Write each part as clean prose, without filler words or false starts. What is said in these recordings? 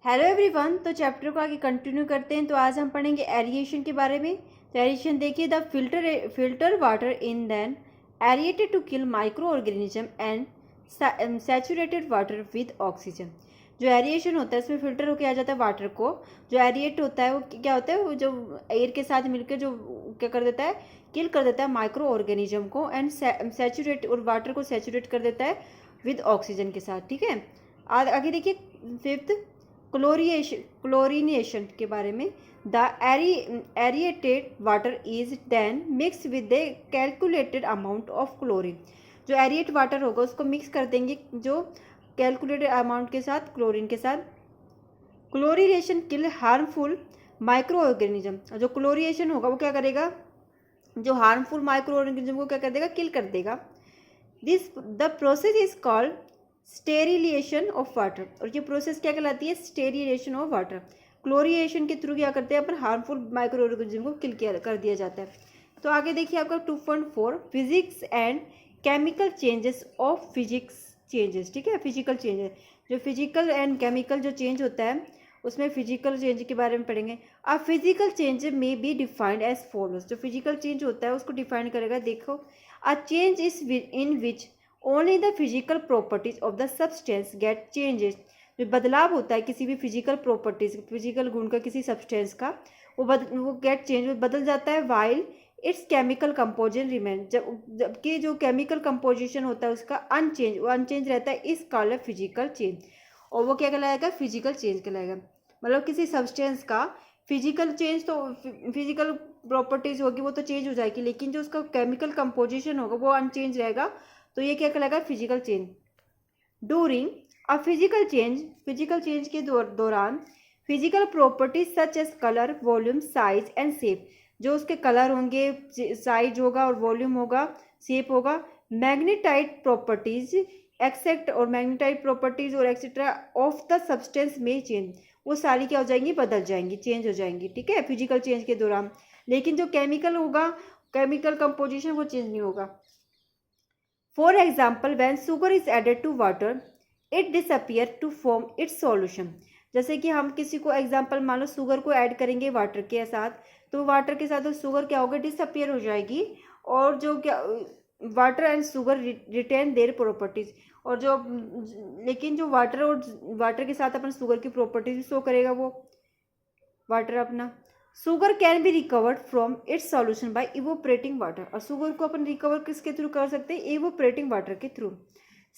Hello everyone. तो chapter को आगे कंटिन्यू करते हैं। तो आज हम पढ़ेंगे एरिएशन के बारे में। तो एरिएशन देखिए, the filter water in then aerated to kill micro organism and saturated water with oxygen. जो एरिएशन होता है इसमें फिल्टर होकर आ जाता है वाटर को। जो एरिएट होता है वो क्या होता है, वो जो एयर के साथ मिलकर जो क्या कर देता है, किल कर देता है माइक्रो ऑर्गेनिज्म को, एंड सैचुरेट और वाटर को सैचुरेट कर देता है विद ऑक्सीजन के साथ। ठीक है, आगे देखिए फिफ्थ क्लोरिनेशन के बारे में। The aerated water is then mix with the calculated amount of chlorine. जो एरिएट वाटर होगा उसको मिक्स कर देंगे जो कैलकुलेटेड अमाउंट के साथ, क्लोरीन के साथ। क्लोरिनेशन किल हार्मफुल माइक्रो ऑर्गेनिज्म। जो क्लोरिनेशन होगा वो क्या करेगा, जो हार्मफुल माइक्रो ऑर्गेनिज्म को क्या कर देगा, किल कर देगा। The process is called sterilisation of water. और ये प्रोसेस क्या कहलाती है, स्टेरिलिएशन ऑफ वाटर। क्लोरिनेशन के थ्रू क्या करते हैं अपन, हार्मफुल माइक्रो ऑर्गेनिज्म को किल कर दिया जाता है। तो आगे देखिए आपका 2.4 physics and chemical changes of physics changes. ठीक है, फिजिकल चेंजेस, जो फिजिकल एंड केमिकल जो चेंज होता है उसमें फिजिकल चेंज के बारे में पढ़ेंगे। अ फिजिकल चेंज में बी डिफाइंड एज फॉलोज। जो फिजिकल चेंज होता है उसको डिफाइन करेगा। देखो, a change is in which only the physical properties of the substance get changes. जो बदलाव होता है किसी भी फिजिकल प्रॉपर्टीज, फिजिकल गुण का किसी सब्सटेंस का, वो गेट चेंज, बदल जाता है। While it's chemical composition remain, जबकि जो केमिकल कंपोजिशन होता है उसका अनचेंज, वो अनचेंज रहता है। इस कॉल्ड फिजिकल चेंज, और वो क्या कहलाएगा, फिजिकल चेंज कहलाएगा। मतलब किसी सब्सटेंस का फिजिकल चेंज, तो फिजिकल प्रॉपर्टीज होगी वो तो चेंज हो जाएगी, लेकिन जो उसका केमिकल कंपोजिशन होगा वो अनचेंज रहेगा। तो ये क्या कहलाएगा, physical change. During a physical change के दौरान physical properties such as colour, volume, size and shape, जो उसके कलर होंगे, साइज होगा और वॉल्यूम होगा, शेप होगा। मैग्नेटाइट प्रॉपर्टीज एक्सेप्ट, और मैग्नेटाइट प्रॉपर्टीज और एक्सेट्रा ऑफ द सब्सटेंस में चेंज, वो सारी क्या हो जाएंगी, बदल जाएंगी, चेंज हो जाएंगी। ठीक है, फिजिकल चेंज के दौरान। लेकिन जो केमिकल होगा, केमिकल कंपोजिशन, वो चेंज नहीं होगा। For example when sugar is added to water it disappear to form its solution. जैसे कि हम किसी को एग्जाम्पल, मान लो शुगर को ऐड करेंगे वाटर के साथ, तो वाटर के साथ तो शुगर क्या होगा, डिसअपियर हो जाएगी। और जो क्या, water and sugar retain their properties. और जो, लेकिन जो वाटर और वाटर के साथ अपन शुगर की प्रॉपर्टीज भी शो करेगा वो वाटर अपना। Sugar can be recovered from its solution by evaporating water. और शुगर को अपन रिकवर किसके थ्रू कर सकते हैं, इवोपरेटिंग वाटर के through.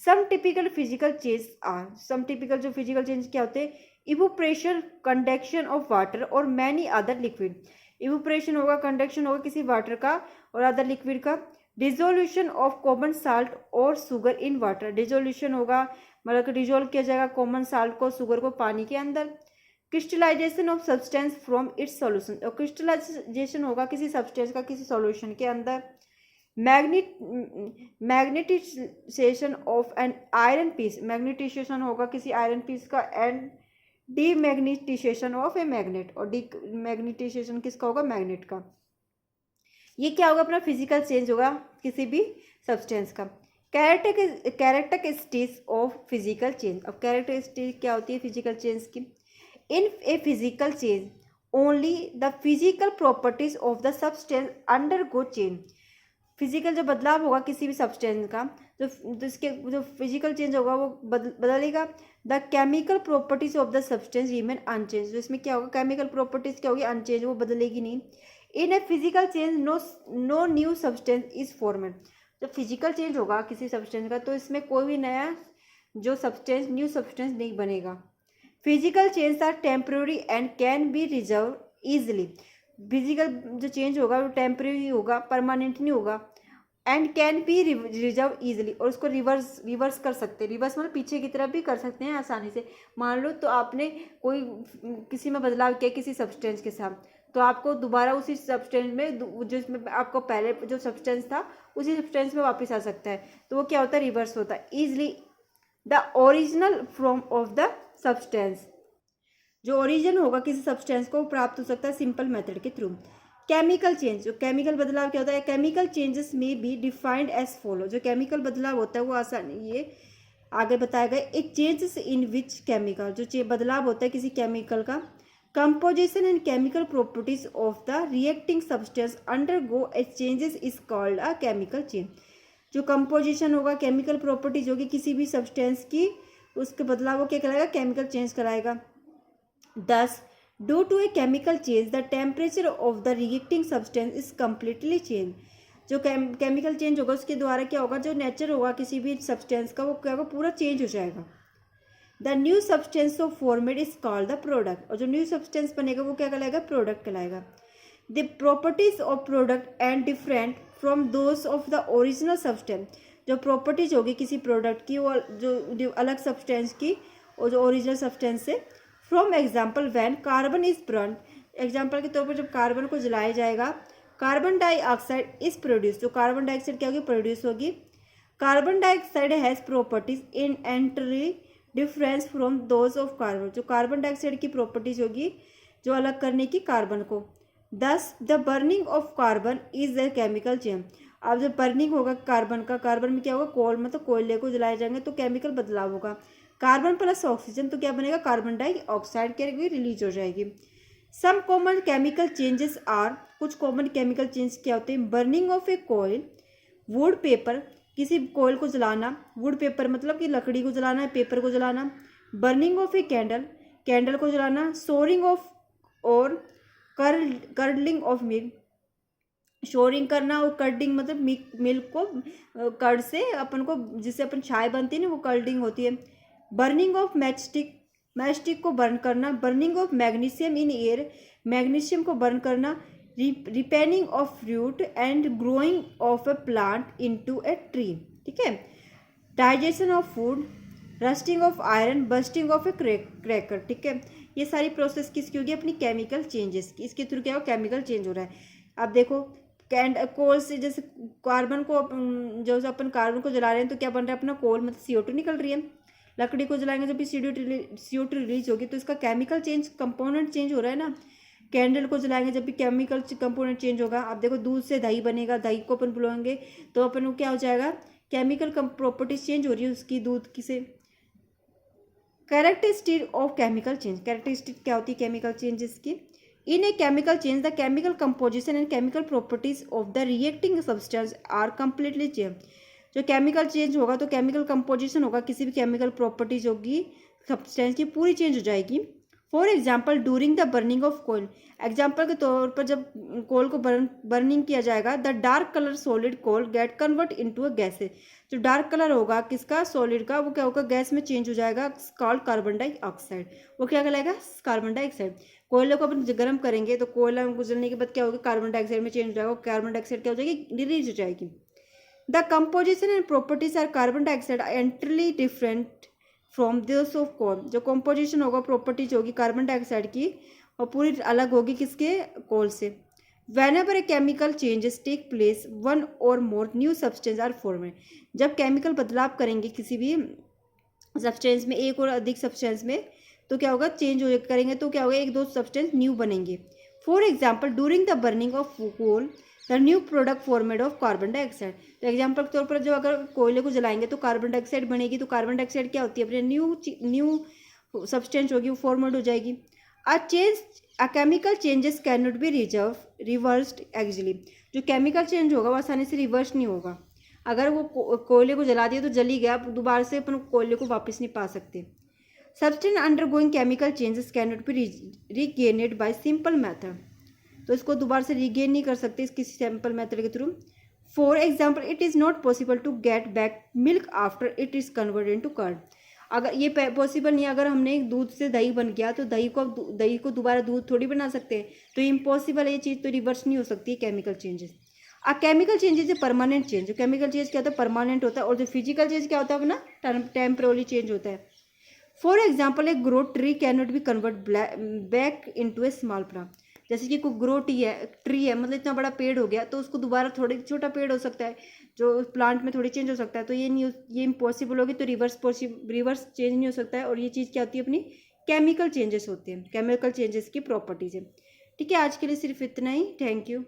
Some typical physical change are, some typical जो फिजिकल चेंज क्या होते हैं, इवोपरेशन, कंडक्शन ऑफ वाटर और मैनी अदर लिक्विड। इवोपरेशन होगा, कंडक्शन होगा किसी वाटर का और अदर लिक्विड का। डिजोल्यूशन ऑफ कॉमन साल्ट और शुगर इन वाटर। डिजोल्यूशन होगा मतलब डिजोल्व किया जाएगा कॉमन साल्ट को, शुगर को पानी के अंदर। Crystallization of substance from its solution, और क्रिस्टलाइजेशन होगा किसी सब्सटेंस का किसी सॉल्यूशन के अंदर। Magnetization of an iron piece, magnetization होगा किसी आयरन पीस का। And demagnetization of a magnet, और डीमैग्नेटाइजेशन किसका होगा, मैग्नेट का। ये क्या होगा, अपना फिजिकल चेंज होगा किसी भी सब्सटेंस का। Characteristics of physical change. अब कैरेक्टरिस्टिक क्या होती है फिजिकल चेंज की। In a physical change only the physical properties of the substance undergo change. Physical जो बदलाव होगा किसी भी सब्सटेंस का, जो जिसके जो फिजिकल चेंज होगा वो बदलेगा। The chemical properties of the substance remain unchange. तो इसमें क्या होगा, केमिकल प्रॉपर्टीज क्या होगी, अनचेंज, वो बदलेगी नहीं। In a physical change no new substance is formed. जब फिजिकल चेंज होगा किसी सब्सटेंस का तो इसमें कोई भी नया जो सब्सटेंस, न्यू सब्सटेंस नहीं बनेगा। Physical change are temporary and can be reserve easily. Physical जो चेंज होगा वो टेम्प्रेरी होगा, परमानेंट नहीं होगा। And can be reserve easily, और उसको रिवर्स कर सकते हैं। रिवर्स मतलब पीछे की तरफ भी कर सकते हैं आसानी से। मान लो तो आपने कोई किसी में बदलाव किया किसी सब्सटेंस के साथ, तो आपको दोबारा उसी सब्सटेंस में, जिसमें आपको पहले जो सब्सटेंस था उसी सब्सटेंस में वापस आ सकता है। तो वो क्या होता है, रिवर्स होता है। Easily the original form of the substance, जो ओरिजिन होगा किसी सब्सटेंस को प्राप्त हो सकता है सिंपल मेथड के थ्रू। केमिकल चेंज, जो केमिकल बदलाव क्या होता है, केमिकल चेंजेस में बी डिफाइंड एज फॉलो। जो केमिकल बदलाव होता है वो आसान, ये आगे बताया गया it changes in which chemical, जो बदलाव होता है किसी केमिकल का, composition and chemical properties of the reacting substance undergo A changes is called a chemical change. जो कंपोजिशन होगा, केमिकल प्रॉपर्टीज होगी किसी भी सब्सटेंस की, उसके बदलाव वो क्या कराएगा, केमिकल चेंज कराएगा। 10 due to a chemical change the temperature of the reacting substance is completely change. जो केमिकल चेंज होगा उसके द्वारा क्या होगा, जो नेचर होगा किसी भी सब्सटेंस का वो क्या होगा, पूरा चेंज हो जाएगा। The new substance of format is called the product, और जो न्यू सब्सटेंस बनेगा वो क्या कहलाएगा, प्रोडक्ट कहलाएगा। The properties of product and different from those of the original substance. जो प्रॉपर्टीज होगी किसी प्रोडक्ट की वो जो अलग सब्सटेंस की और जो ओरिजिनल सब्सटेंस से। From example when carbon is burn, example के तौर पर जब कार्बन को जलाया जाएगा, कार्बन डाइऑक्साइड इज प्रोड्यूस, जो कार्बन डाइऑक्साइड क्या होगी, प्रोड्यूस होगी। Carbon dioxide has properties in entry difference from those of carbon, जो कार्बन डाइऑक्साइड की प्रॉपर्टीज होगी जो अलग करने की कार्बन को। 10 the burning of carbon is a chemical change. अब जब बर्निंग होगा कार्बन का, कार्बन में क्या होगा, कोल मतलब कोयले को जलाए जाएंगे तो केमिकल बदलाव होगा। कार्बन प्लस ऑक्सीजन तो क्या बनेगा, कार्बन डाइऑक्साइड क्या रिलीज हो जाएगी। Some common chemical changes are, कुछ कॉमन केमिकल चेंज क्या होते हैं, burning of a coal, wood paper, किसी कोयल को जलाना, वुड पेपर मतलब कि लकड़ी को जलाना है, पेपर को जलाना। Burning of a candle, candle को जलाना। सोरिंग ऑफ और कर्डलिंग ऑफ मिल्क, शोरिंग करना, और कर्डिंग मतलब मिल्क को कर्ड से अपन को जिससे अपन चाय बनती है ना वो कर्डिंग होती है। बर्निंग ऑफ मैचस्टिक, मैचस्टिक को बर्न करना। Burning of magnesium in air, magnesium को बर्न करना। Ripening of fruit and growing of a plant into a tree, ठीक है। Digestion of food, rusting of iron, bursting of a cracker, ठीक है। ये सारी प्रोसेस किसकी होगी, अपनी केमिकल चेंजेस की, इसके थ्रू क्या हो, केमिकल चेंज हो रहा है। अब देखो कोल से जैसे कार्बन को जो अपन कार्बन को जला रहे हैं तो क्या बन रहा है अपना कोल, मतलब CO2 निकल रही है। लकड़ी को जलाएंगे जब भी CO2 रिलीज होगी तो इसका केमिकल चेंज, कंपोनेंट चेंज हो रहा है ना। कैंडल को जलाएंगे जब भी केमिकल कंपोनेंट चेंज होगा। अब देखो दूध से दही बनेगा, दही को अपन बुलाएंगे तो अपन को क्या हो जाएगा, केमिकल प्रॉपर्टीज चेंज हो रही है उसकी, दूध की से। Characteristic of chemical change, characteristic क्या होती है केमिकल चेंजेस की। In a chemical change the chemical composition and chemical properties of the reacting substance are completely change. जो केमिकल चेंज होगा तो केमिकल कंपोजिशन होगा, किसी भी केमिकल प्रॉपर्टीज होगी सब्सटेंस की पूरी चेंज हो जाएगी। For example during the burning of coal, example के तौर पर जब कोल को बर्निंग किया जाएगा, the dark colour solid coal get convert into a gases. जो डार्क कलर होगा किसका, सॉलिड का, वो क्या होगा, गैस में चेंज हो जाएगा, कॉल्ड कार्बन डाइऑक्साइड। वो क्या कहलाएगा, कार्बन डाइऑक्साइड। कोयले को अपन गर्म करेंगे तो कोयला गुजरने के बाद क्या होगा, कार्बन डाइऑक्साइड में चेंज हो जाएगा, कार्बन डाइऑक्साइड क्या हो जाएगी, रिलीज हो जाएगी। The composition and properties are carbon dioxide entirely different from this of coal. जो कंपोजिशन होगा, प्रॉपर्टीज होगी कार्बन डाइऑक्साइड की और पूरी अलग होगी किसके, कोल से। Whenever a chemical changes take place, one or more new substance are formed। जब केमिकल बदलाव करेंगे किसी भी सब्सटेंस में, एक और अधिक सब्सटेंस में, तो क्या होगा, चेंज हो करेंगे तो क्या होगा, एक दो सब्सटेंस न्यू बनेंगे। For example during the burning of coal the new product formed of carbon dioxide. तो एग्जाम्पल के तौर पर जो अगर कोयले को जलाएंगे तो कार्बन डाइऑक्साइड बनेगी, तो कार्बन डाइऑक्साइड क्या होती है, अपने न्यू सब्सटेंस होगी वो फॉर्मेड हो जाएगी। A chemical changes cannot be reversed easily। जो केमिकल चेंज होगा वो आसानी से रिवर्स नहीं होगा। अगर वो कोयले को जला दिया तो जल ही गया, दोबारा से अपन कोयले को वापस नहीं पा सकते। Substance undergoing chemical changes cannot be regained by simple method. तो इसको दोबारा से रीगेन नहीं कर सकते किसी सिंपल मेथड के through. For example it is not possible to get back milk after it is converted into curd. अगर ये पॉसिबल नहीं, अगर हमने दूध से दही बन गया तो दही को दोबारा दूध थोड़ी बना सकते हैं, तो इम्पॉसिबल है ये चीज़, तो रिवर्स नहीं हो सकती है केमिकल चेंजेस। आ केमिकल चेंजेस है परमानेंट चेंज। जो केमिकल चेंज क्या होता है, परमानेंट होता है, और जो फिजिकल चेंज क्या होता है अपना टेम्पररी चेंज होता है। For example A grow tree can not be convert back into A small plant. जैसे कि कोई ग्रो ट्री है मतलब इतना बड़ा पेड़ हो गया तो उसको दोबारा थोड़ा छोटा पेड़ हो सकता है, जो प्लांट में थोड़ी चेंज हो सकता है, तो ये इम्पॉसिबल होगी, तो रिवर्स चेंज नहीं हो सकता है। और ये चीज़ क्या होती है, अपनी केमिकल चेंजेस होते हैं, केमिकल चेंजेस की प्रॉपर्टीज है। ठीक है, आज के लिए सिर्फ इतना ही। Thank you.